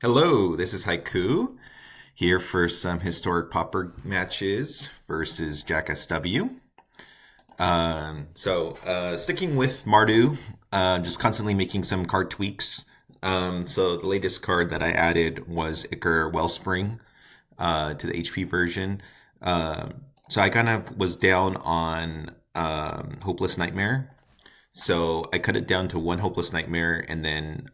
Hello, this is Haiku here for some historic Pauper matches versus Jack SW. Sticking with Mardu, just constantly making some card tweaks. So the latest card that I added was Ichor Wellspring to the HP version. So I kind of was down on Hopeless Nightmare. So I cut it down to one Hopeless Nightmare, and then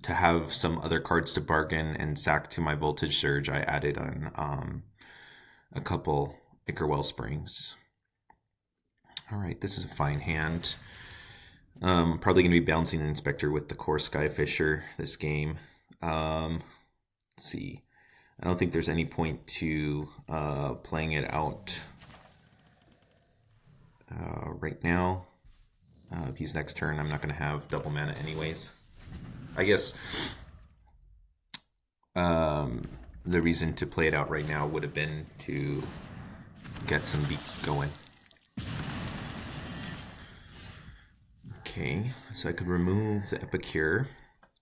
to have some other cards to bargain and sack to my Voltage Surge, I added on a couple Ichor Wellsprings. All right, this is a fine hand. Probably going to be bouncing the Inspector with the Kor Skyfisher this game. Let's see. I don't think there's any point to playing it out right now. If he's next turn, I'm not going to have double mana anyways. I guess the reason to play it out right now would have been to get some beats going. Okay, so I could remove the Epicure.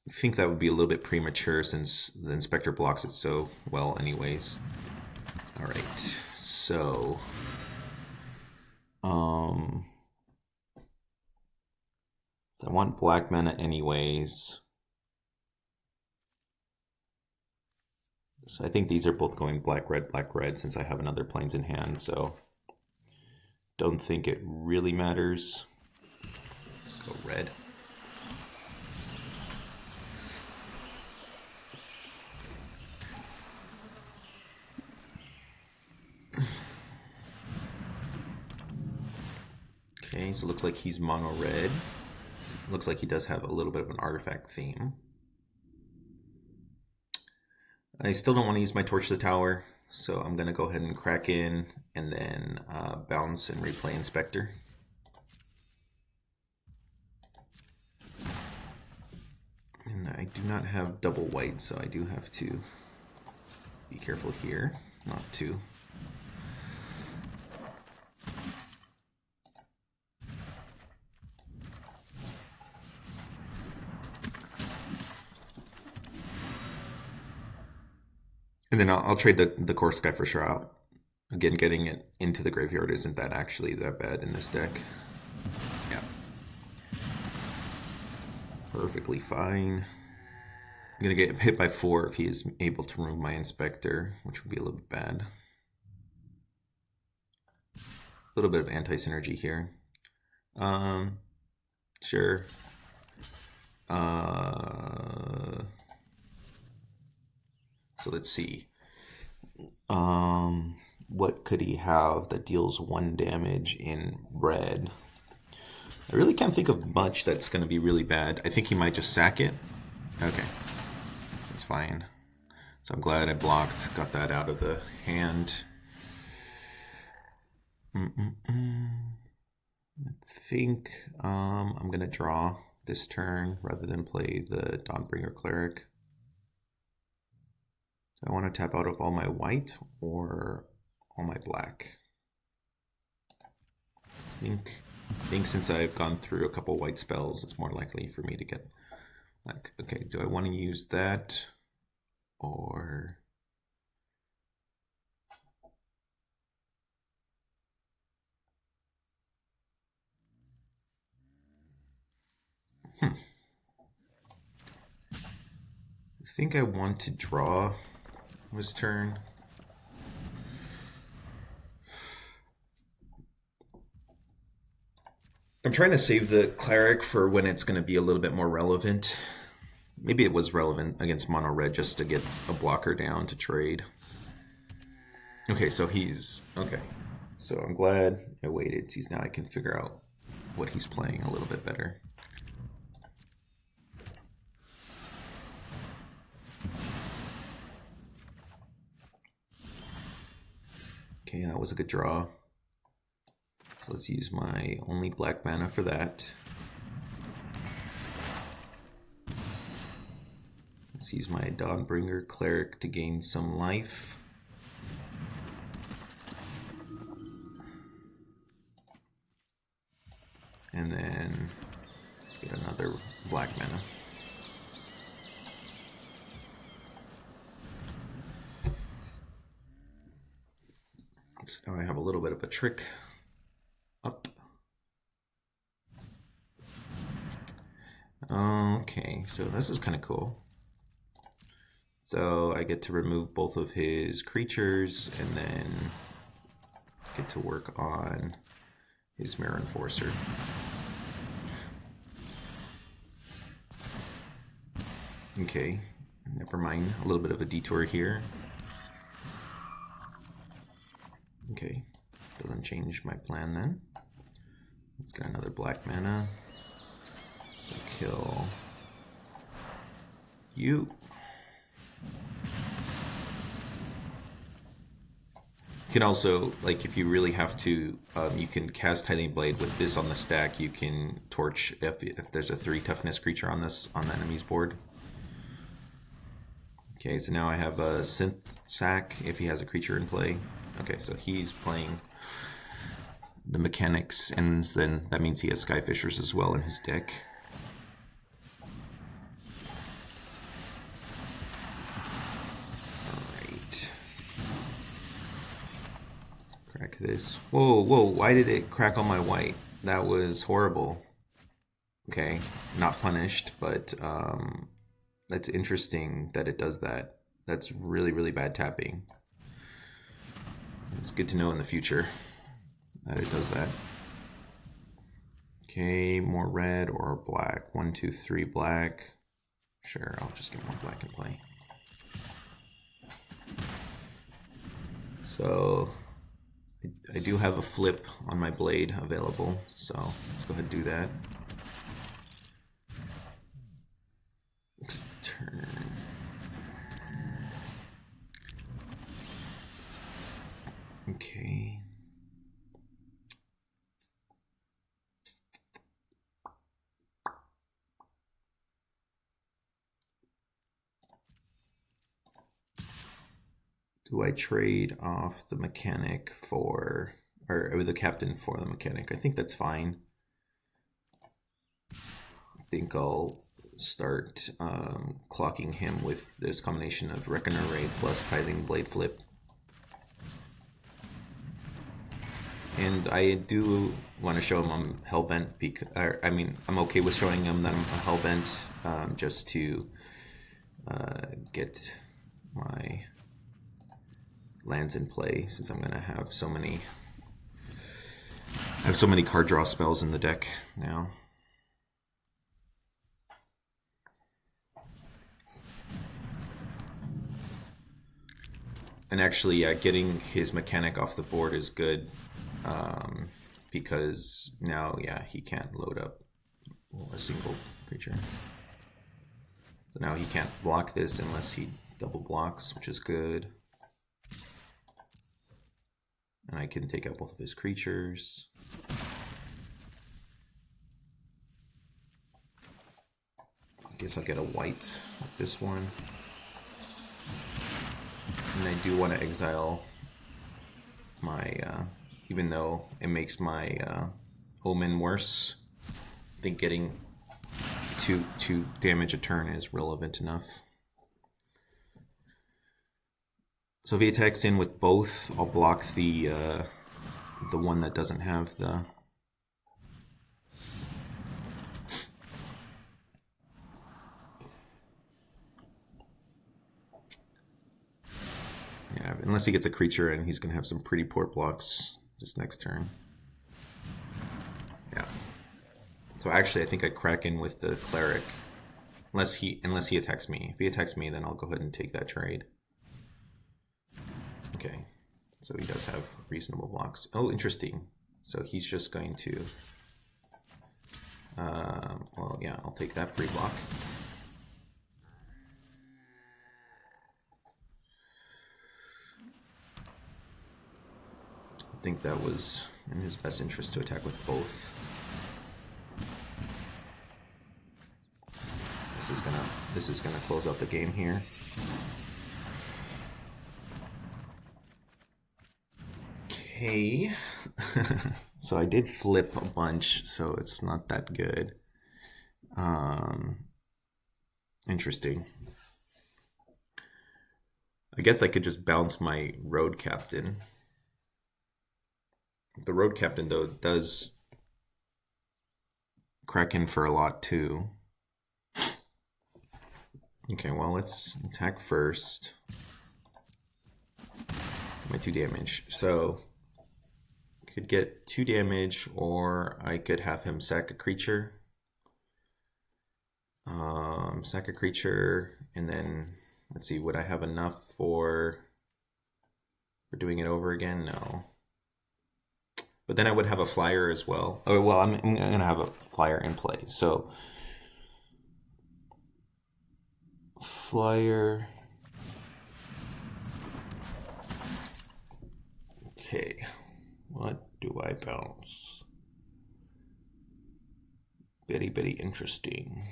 I think that would be a little bit premature since the Inspector blocks it so well anyways. Alright, so I want black mana anyways. So I think these are both going black, red since I have another plains in hand, so don't think it really matters. Let's go red. Okay, so it looks like he's mono red. Looks like he does have a little bit of an artifact theme. I still don't want to use my Torch to the Tower, so I'm going to go ahead and crack in and then bounce and replay Inspector. And I do not have double white, so I do have to be careful here not to. And then I'll trade the Kor Skyfisher out. Again, getting it into the graveyard isn't that actually that bad in this deck. Yeah. Perfectly fine. I'm going to get hit by 4 if he is able to remove my Inspector, which would be a little bit bad. A little bit of anti-synergy here. Sure. So let's see. What could he have that deals 1 damage in red? I really can't think of much that's going to be really bad. I think he might just sack it. Okay. That's fine. So I'm glad I blocked, got that out of the hand. I think I'm going to draw this turn rather than play the Dawnbringer Cleric. Do I want to tap out of all my white or all my black? I think since I've gone through a couple white spells, it's more likely for me to get like, okay, do I want to use that or I think I want to draw this turn. I'm trying to save the Cleric for when it's going to be a little bit more relevant. Maybe it was relevant against mono red just to get a blocker down to trade. Okay, so he's... Okay. So I'm glad I waited. Because now I can figure out what he's playing a little bit better. Okay, that was a good draw. So let's use my only black mana for that. Let's use my Dawnbringer Cleric to gain some life. And then get another black mana. right, now I have a little bit of a trick up. Okay, so this is kind of cool. So I get to remove both of his creatures and then get to work on his Mirror Enforcer. Okay, never mind. A little bit of a detour here. Okay, doesn't change my plan then. Let's get another black mana. So kill you. You can also, like, if you really have to, you can cast Tithing Blade with this on the stack. You can torch if there's a 3 toughness creature on the enemy's board. Okay, so now I have a Synth Sack if he has a creature in play. Okay, so he's playing the mechanics, and then that means he has Skyfishers as well in his deck. Alright. Crack this. Whoa, whoa, why did it crack on my white? That was horrible. Okay, not punished, but that's interesting that it does that. That's really, really bad tapping. It's good to know in the future that it does that. Okay, more red or black. 1, 2, 3 black. Sure, I'll just get more black in play. So I do have a flip on my blade available, so let's go ahead and do that. Next turn. Okay. Do I trade off the mechanic for, or the captain for the mechanic? I think that's fine. I think I'll start clocking him with this combination of Reckoner Raid plus Tithing Blade Flip. And I do want to show him I'm hellbent, because, I mean, I'm okay with showing him that I'm hellbent, just to get my lands in play, since I'm going to have so many card draw spells in the deck now. And actually, yeah, getting his mechanic off the board is good, because now, yeah, he can't load up a single creature. So now he can't block this unless he double blocks, which is good. And I can take out both of his creatures. I guess I'll get a white with this one. And I do want to exile my, even though it makes my Omen worse, I think getting two damage a turn is relevant enough. So if he attacks in with both, I'll block the one that doesn't have the... Yeah, unless he gets a creature, and he's going to have some pretty poor blocks this next turn. Yeah. So actually, I think I'd crack in with the Cleric, unless he attacks me. If he attacks me, then I'll go ahead and take that trade. Okay, so he does have reasonable blocks. Oh, interesting. So he's just going to... well, yeah, I'll take that free block. I think that was in his best interest to attack with both. This is gonna close out the game here. Okay. So I did flip a bunch, so it's not that good. Interesting. I guess I could just bounce my road captain. The road captain, though, does crack in for a lot, too. Okay, well, let's attack first. My 2 damage. So, could get 2 damage, or I could have him sack a creature. Sack a creature, and then, let's see, would I have enough for doing it over again? No. But then I would have a flyer as well. Oh, well, I'm going to have a flyer in play. So, flyer. Okay, what do I bounce? Very, very interesting.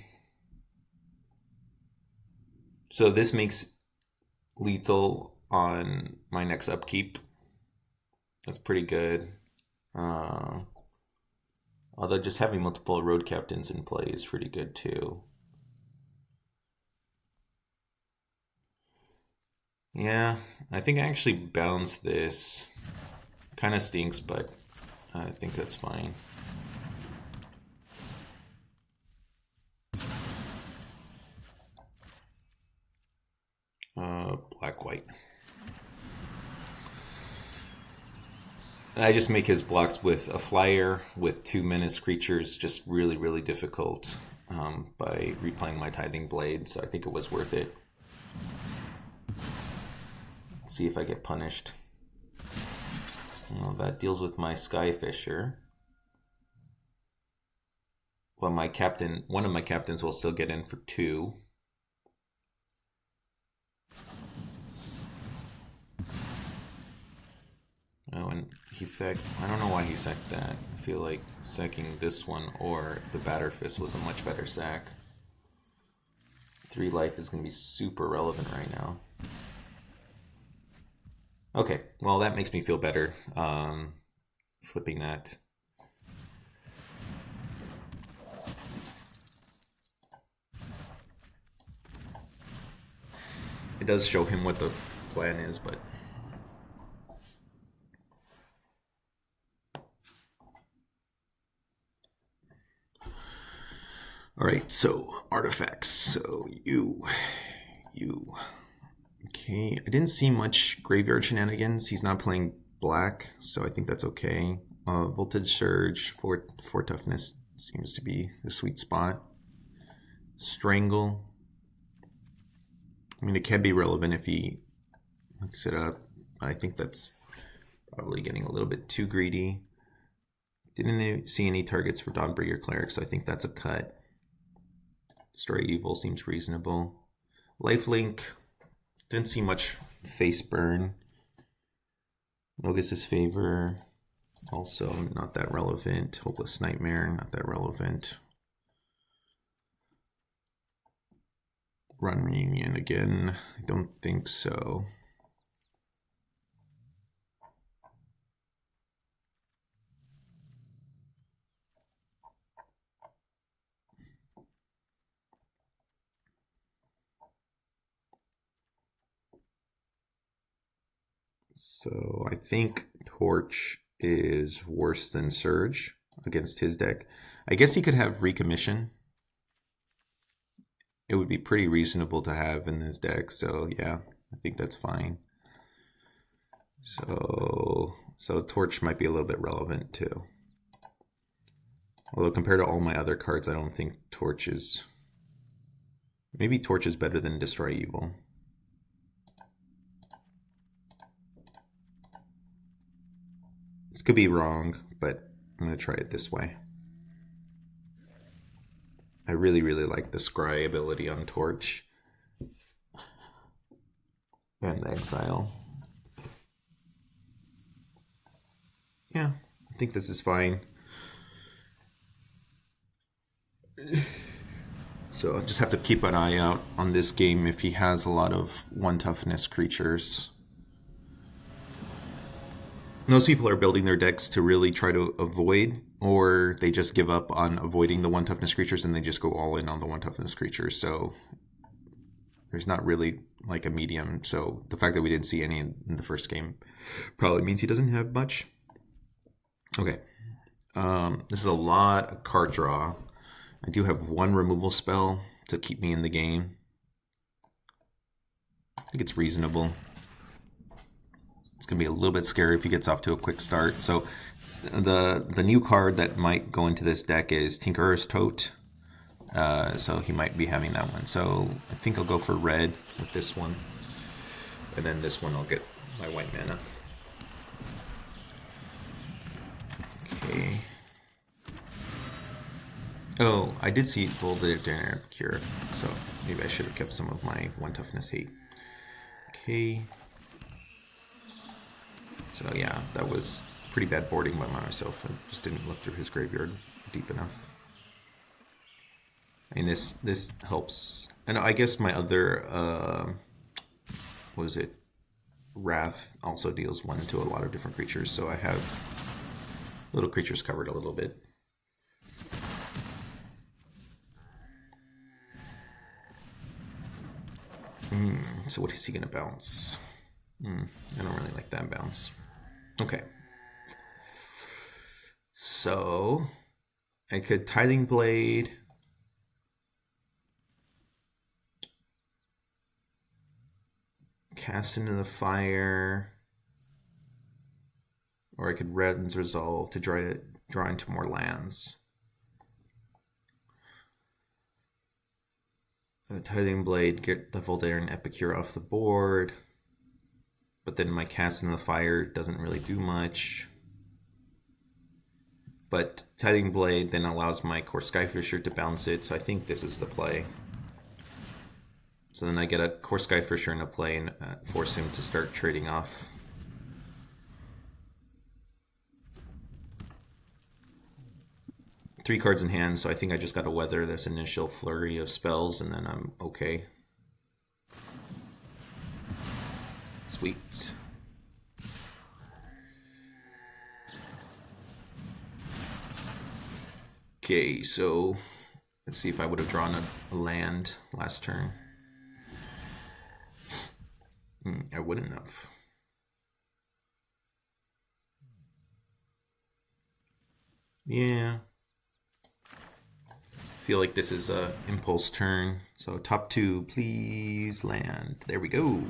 So this makes lethal on my next upkeep. That's pretty good. Although just having multiple road captains in play is pretty good too. Yeah, I think I actually bounced this. Kind of stinks, but I think that's fine. Black, white. I just make his blocks with a flyer with 2 menace creatures just really, really difficult by replaying my Tithing Blade, so I think it was worth it. Let's see if I get punished. Well, that deals with my Skyfisher. Well, my captain, one of my captains will still get in for 2. Oh, and he sacked. I don't know why he sacked that. I feel like sacking this one or the Batterfist was a much better sack. 3 life is going to be super relevant right now. Okay, well, that makes me feel better. Flipping that. It does show him what the plan is, but... Alright, so artifacts. So you. Okay, I didn't see much graveyard shenanigans. He's not playing black, so I think that's okay. Voltage Surge, 4 toughness seems to be the sweet spot. Strangle. I mean, it can be relevant if he hooks it up. I think that's probably getting a little bit too greedy. Didn't see any targets for A-Dawnbringer Cleric, so I think that's a cut. Destroy Evil seems reasonable. Lifelink, didn't see much face burn. Mogis' Favor, also not that relevant. Hopeless Nightmare, not that relevant. Run Reunion again, I don't think so. So I think Torch is worse than Surge against his deck. I guess he could have Recommission. It would be pretty reasonable to have in his deck, so yeah, I think that's fine. So Torch might be a little bit relevant too. Although compared to all my other cards, I don't think Torch is... Maybe Torch is better than Destroy Evil. This could be wrong, but I'm going to try it this way. I really, really like the Scry ability on Torch. And Exile. Yeah, I think this is fine. So I'll just have to keep an eye out on this game if he has a lot of 1 toughness creatures. Most people are building their decks to really try to avoid, or they just give up on avoiding the 1 toughness creatures and they just go all in on the 1 toughness creatures. So there's not really like a medium. So the fact that we didn't see any in the first game probably means he doesn't have much. Okay. This is a lot of card draw. I do have one removal spell to keep me in the game. I think it's reasonable. It's going to be a little bit scary if he gets off to a quick start. So the new card that might go into this deck is Tinkerer's Tote. So he might be having that one. So I think I'll go for red with this one. And then this one I'll get my white mana. Okay. Oh, I did see Bojuka Cure, so maybe I should have kept some of my 1 toughness hate. Okay. So yeah, that was pretty bad boarding by myself. I just didn't look through his graveyard deep enough. I mean, this helps. And I guess my other, what was it? Wrath also deals 1 to a lot of different creatures, so I have little creatures covered a little bit. So what is he gonna bounce? I don't really like that bounce. Okay. So I could Tithing Blade. Cast into the fire. Or I could Wrenn's Resolve to draw into more lands. Tithing Blade, get the Voldaren and Epicure off the board. But then my Cast in the Fire doesn't really do much. But Tithing Blade then allows my Kor Skyfisher to bounce it, so I think this is the play. So then I get a Kor Skyfisher into play and force him to start trading off. Three cards in hand, so I think I just got to weather this initial flurry of spells, and then I'm okay. Sweet. Okay, so let's see if I would have drawn a land last turn. I wouldn't have. Yeah. Feel like this is a impulse turn. So top 2, please land. There we go.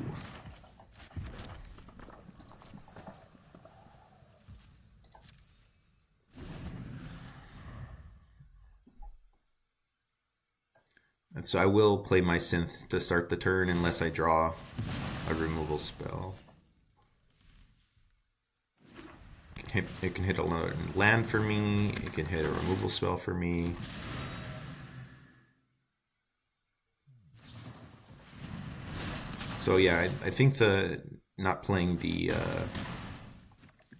And so I will play my synth to start the turn unless I draw a removal spell. It can hit a land for me. It can hit a removal spell for me. So yeah, I think the not playing the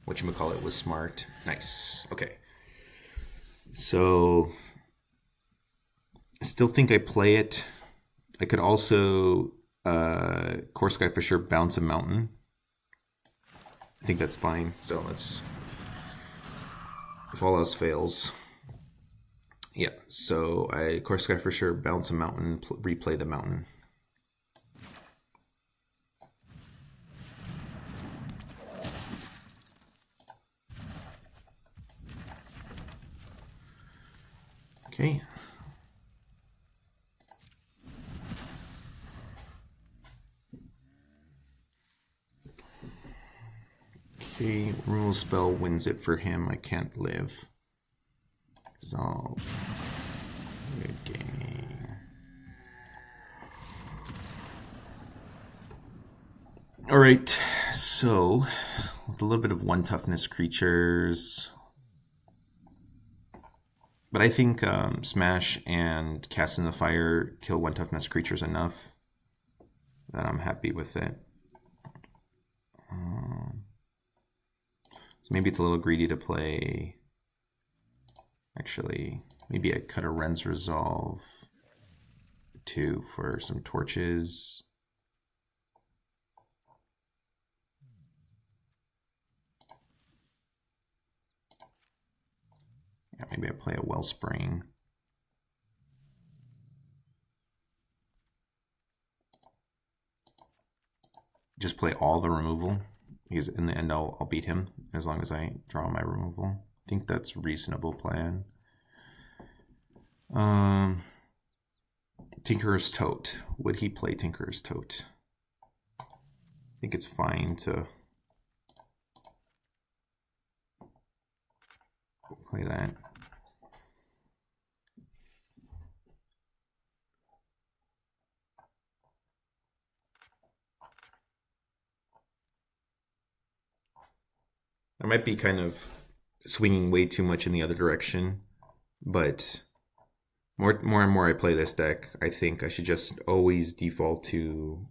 whatchamacallit was smart. Nice. Okay. So I still think I play it. I could also Kor Skyfisher bounce a mountain. I think that's fine. So let's, if all else fails. Yeah, so I Kor Skyfisher bounce a mountain, replay the mountain. Okay. Okay, removal spell wins it for him. I can't live. Resolve. Good game. Alright, so with a little bit of 1 toughness creatures. But I think Smash and Cast in the Fire kill 1 toughness creatures enough that I'm happy with it. So maybe it's a little greedy to play. Actually, maybe I cut a Wrenn's Resolve 2 for some torches. Yeah, maybe I play a Wellspring. Just play all the removal, because in the end I'll beat him as long as I draw my removal. think that's a reasonable plan. Tinkerer's Tote. Would he play Tinkerer's Tote? I think it's fine to play that. I might be kind of swinging way too much in the other direction, but more and more I play this deck, I think I should just always default to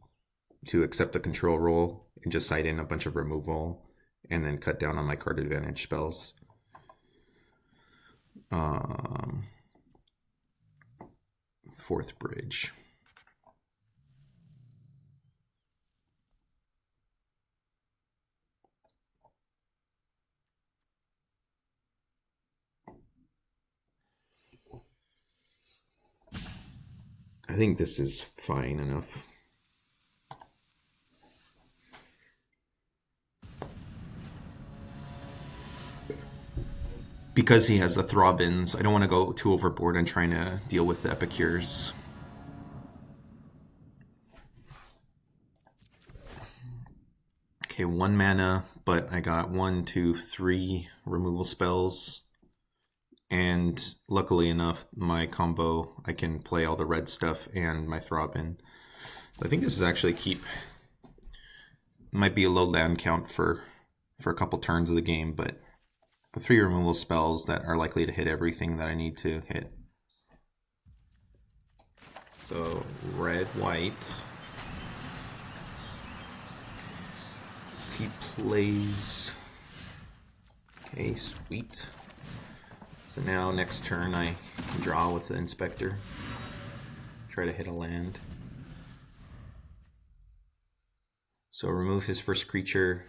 accept the control role and just side in a bunch of removal and then cut down on my card advantage spells. Fourth Bridge. I think this is fine enough. Because he has the Thraubens, I don't want to go too overboard on trying to deal with the Epicures. Okay, 1 mana, but I got 1, 2, 3 removal spells. And luckily enough, my combo, I can play all the red stuff and my Thraben. I think this is actually keep. Might be a low land count for a couple turns of the game, but 3 removal spells that are likely to hit everything that I need to hit. So red, white. He plays. Okay, sweet. So now next turn I draw with the Inspector. Try to hit a land. So remove his first creature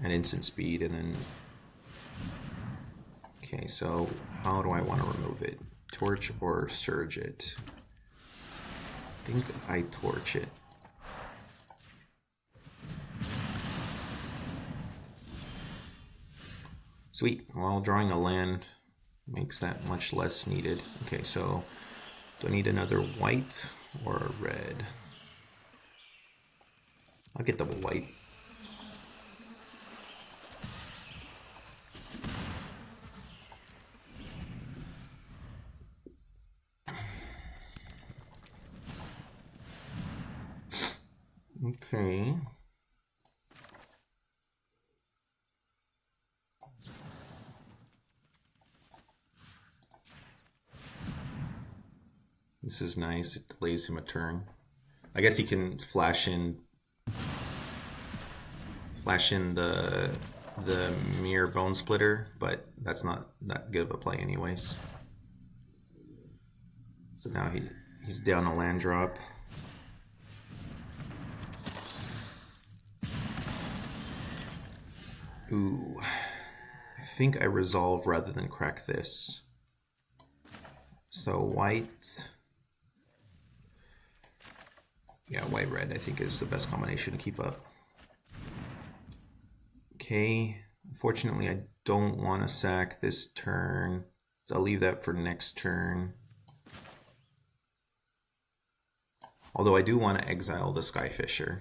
at instant speed and then... Okay, so how do I want to remove it? Torch or Surge it? I think I torch it. Sweet. Well, drawing a land makes that much less needed. Okay, so do I need another white or a red? I'll get double white. Okay. This is nice. It delays him a turn. I guess he can flash in the Mere Bone Splitter, but that's not that good of a play anyways. So now he's down a land drop. Ooh, I think I resolve rather than crack this. So white. Yeah, white-red I think is the best combination to keep up. Okay, unfortunately I don't want to sack this turn, so I'll leave that for next turn. Although I do want to exile the Skyfisher.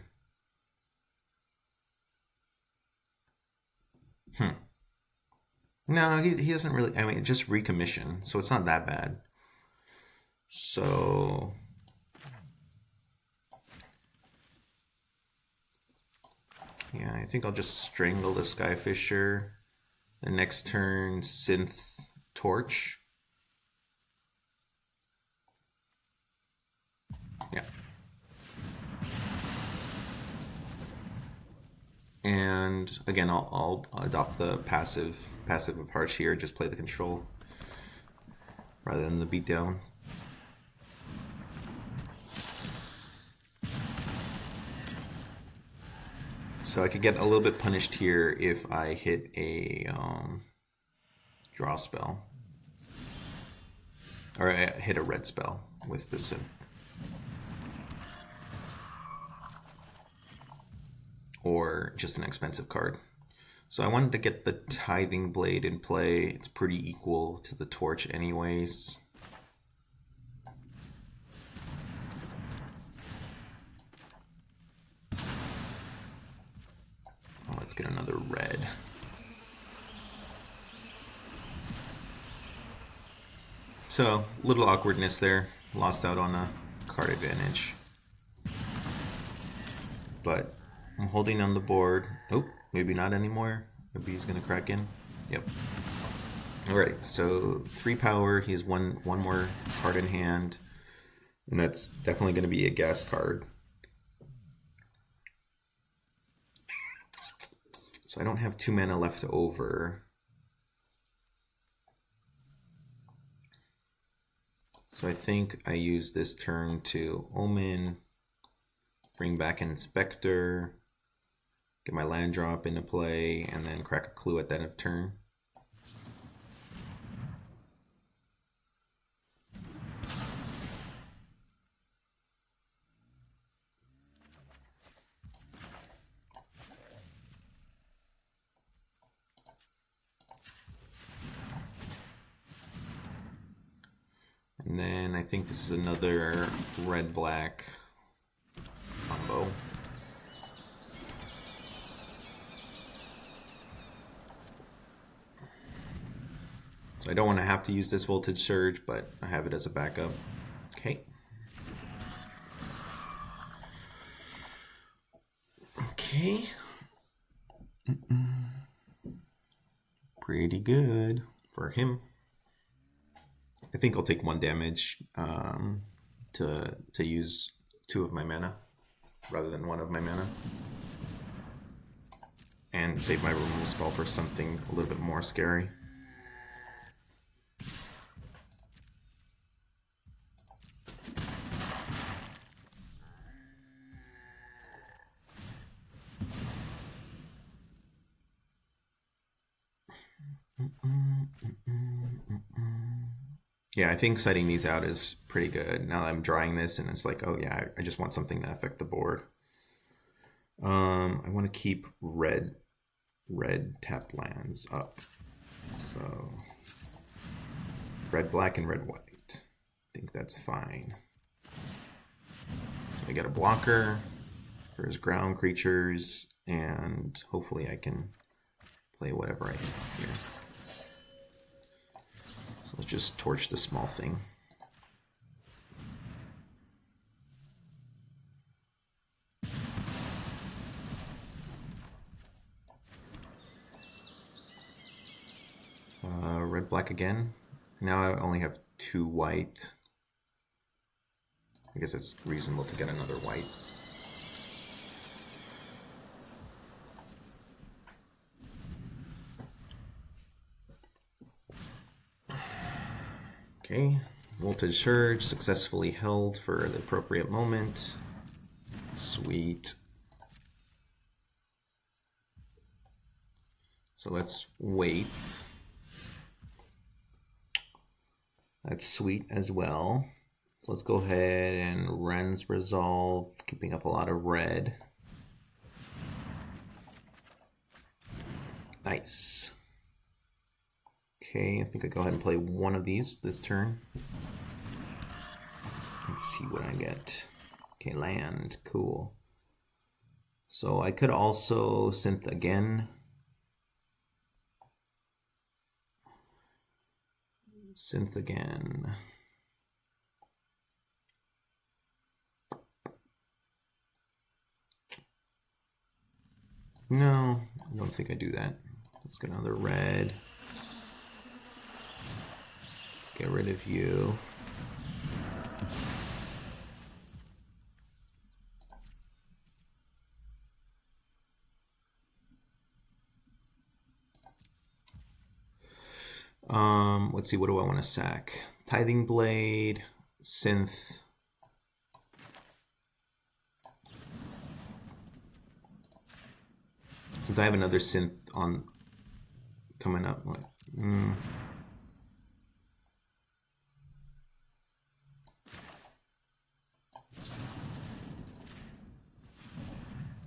No, he doesn't really, I mean, just recommission, so it's not that bad. So... yeah, I think I'll just Strangle the Skyfisher. The next turn, Synth Torch. Yeah. And again, I'll adopt the passive approach here. Just play the control rather than the beatdown. So I could get a little bit punished here if I hit a draw spell. Or I hit a red spell with the synth. Or just an expensive card. So I wanted to get the Tithing Blade in play. It's pretty equal to the Torch anyways. Oh, let's get another red. So, little awkwardness there. Lost out on a card advantage. But I'm holding on the board. Oh, maybe not anymore. Maybe he's going to crack in. Yep. Alright, so 3 power. He has one more card in hand. And that's definitely going to be a gas card. So I don't have 2 mana left over. So I think I use this turn to Omen, bring back an Inspector, get my land drop into play, and then crack a clue at the end of turn. And then I think this is another red-black combo. So I don't want to have to use this Voltage Surge, but I have it as a backup. Okay. Okay. Pretty good for him. I think I'll take 1 damage to use 2 of my mana rather than 1 of my mana, and save my removal spell for something a little bit more scary. Yeah, I think setting these out is pretty good. Now that I'm drawing this and it's like, oh yeah, I just want something to affect the board. I want to keep red tap lands up. So red, black, and red, white. I think that's fine. I get a blocker for his ground creatures, and hopefully I can play whatever I have here. Let's just torch the small thing. Red, black again. Now I only have 2 white. I guess it's reasonable to get another white. Okay, Voltage Surge successfully held for the appropriate moment. Sweet. So let's wait. That's sweet as well. So let's go ahead and Wrenn's Resolve, keeping up a lot of red. Nice. Okay, I think I go ahead and play 1 of these this turn. Let's see what I get. Okay, land, cool. So I could also synth again. Synth again. No, I don't think I do that. Let's get another red. Let's get rid of you. Let's see, what do I want to sack? Tithing Blade, Synth. Since I have another Synth on coming up, like,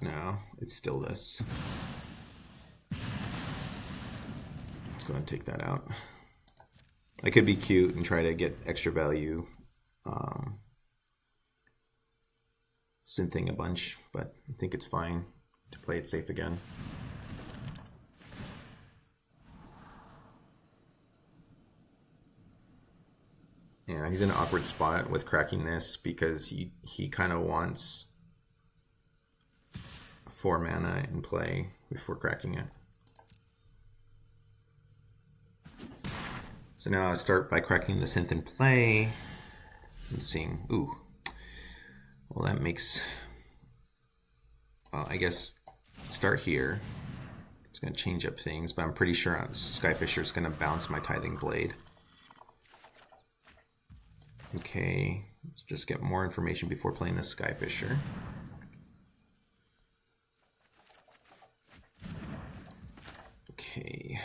no, it's still this. go ahead and take that out. I could be cute and try to get extra value synthing a bunch, but I think it's fine to play it safe again. Yeah, he's in an awkward spot with cracking this because he kind of wants 4 mana in play before cracking it. So now I'll start by cracking the synth in play and seeing, ooh, well that makes, well, I guess start here. It's going to change up things, but I'm pretty sure Skyfisher is going to bounce my Tithing Blade. Okay, let's just get more information before playing the Skyfisher. Okay,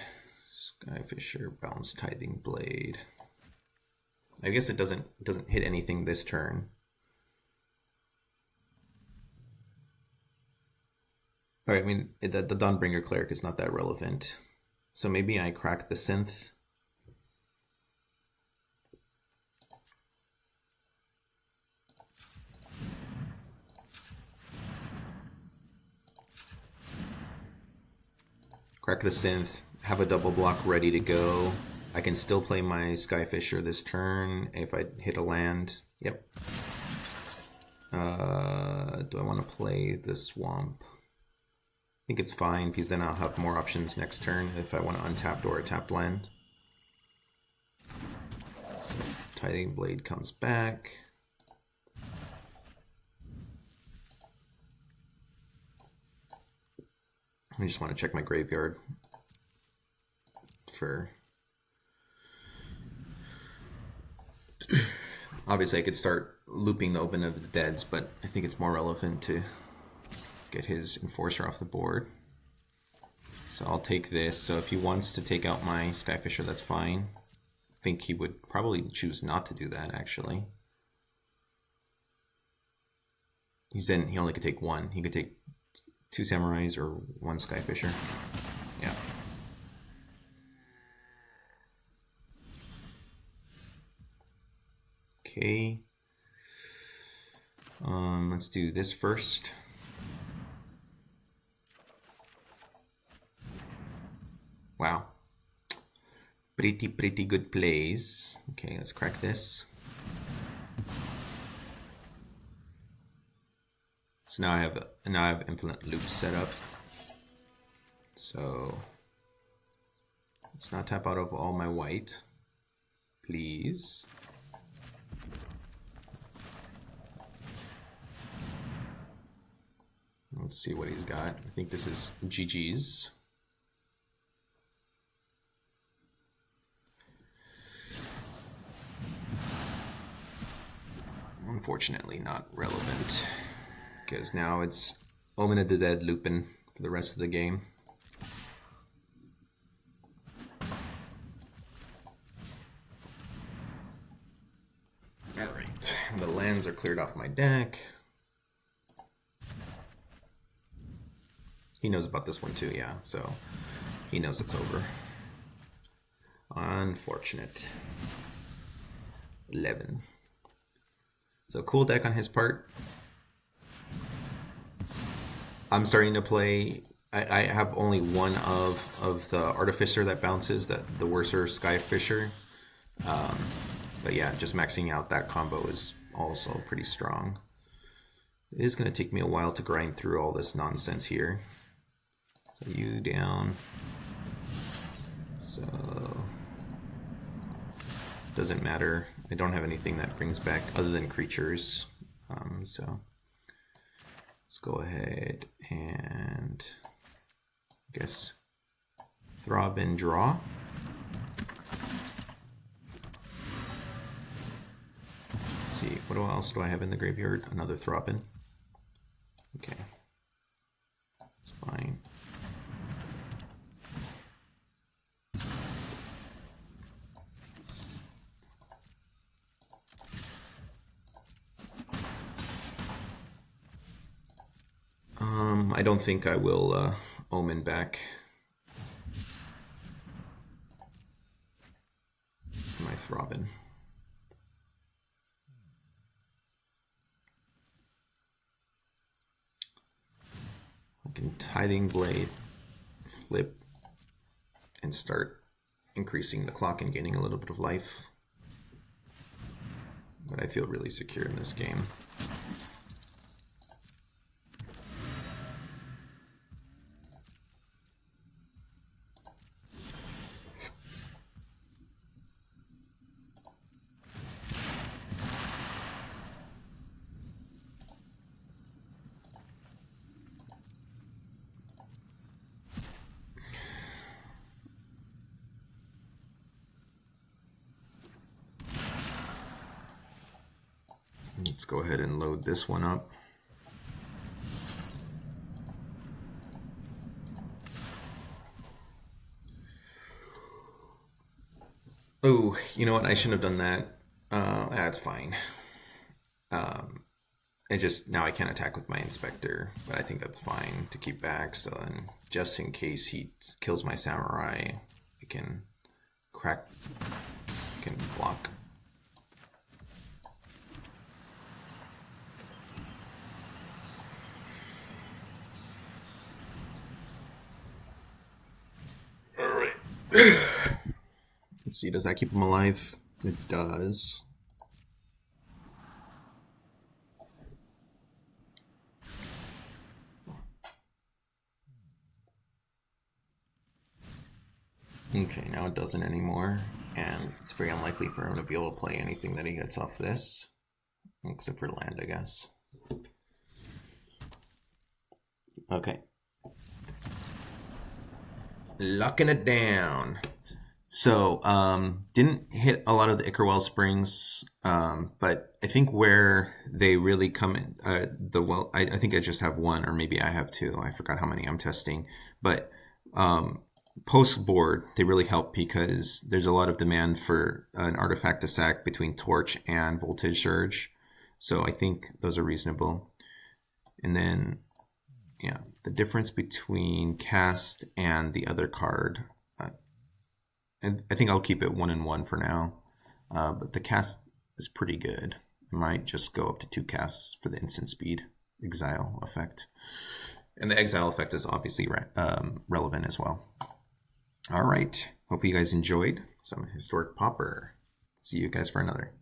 Skyfisher, bounce Tithing Blade. I guess it doesn't hit anything this turn. All right, I mean the Dawnbringer Cleric is not that relevant, so maybe I crack the synth. Crack the synth, have a double block ready to go. I can still play my Skyfisher this turn if I hit a land. Yep. Do I want to play the Swamp? I think it's fine because then I'll have more options next turn if I want to untap or a tapped land. So, Tithing Blade comes back. I just want to check my graveyard for... Obviously I could start looping the Omen of the Deads, but I think it's more relevant to get his Enforcer off the board. So I'll take this. So if he wants to take out my Skyfisher, that's fine. I think he would probably choose not to do that, actually. He only could take one. He could take 2 Samurais or 1 Skyfisher. Yeah. Okay. Let's do this first. Wow. Pretty good plays. Okay, let's crack this. So now I have infinite loops set up. So let's not tap out of all my white, please. Let's see what he's got. I think this is GG's. Unfortunately not relevant, because now it's Omen of the Dead looping for the rest of the game. Alright, the lands are cleared off my deck. He knows about this one too, yeah, so he knows it's over. Unfortunate. 11. So cool deck on his part. I'm starting to play. I have only one of the Artificer that bounces, the Worser Skyfisher. But yeah, just maxing out that combo is also pretty strong. It is going to take me a while to grind through all this nonsense here. So you down. So doesn't matter. I don't have anything that brings back other than creatures. So let's go ahead and I guess Thraben draw. Let's see, what else do I have in the graveyard? Another Thraben. Okay. It's fine. I don't think I will Omen back. Thraben. I can Tithing Blade, flip, and start increasing the clock and gaining a little bit of life. But I feel really secure in this game. Let's go ahead and load this one up. Oh, you know what? I shouldn't have done that. That's fine. It just, now I can't attack with my Inspector, but I think that's fine to keep back. So then, just in case he kills my Samurai, I can crack, I can block. Let's see, does that keep him alive? It does. Okay, now it doesn't anymore, and it's very unlikely for him to be able to play anything that he gets off this, except for land, I guess. Okay. Locking it down. So, didn't hit a lot of the Ichor Wellsprings, but I think where they really come in, I think I just have one, or maybe I have two. I forgot how many I'm testing. But post board, they really help because there's a lot of demand for an artifact to sack between Torch and Voltage Surge. So I think those are reasonable. And then, yeah, the difference between cast and the other card, and I think I'll keep it 1-1 for now, but the cast is pretty good. I might just go up to 2 casts for the instant speed exile effect. And the exile effect is obviously relevant as well. All right, hope you guys enjoyed some historic Pauper. See you guys for another.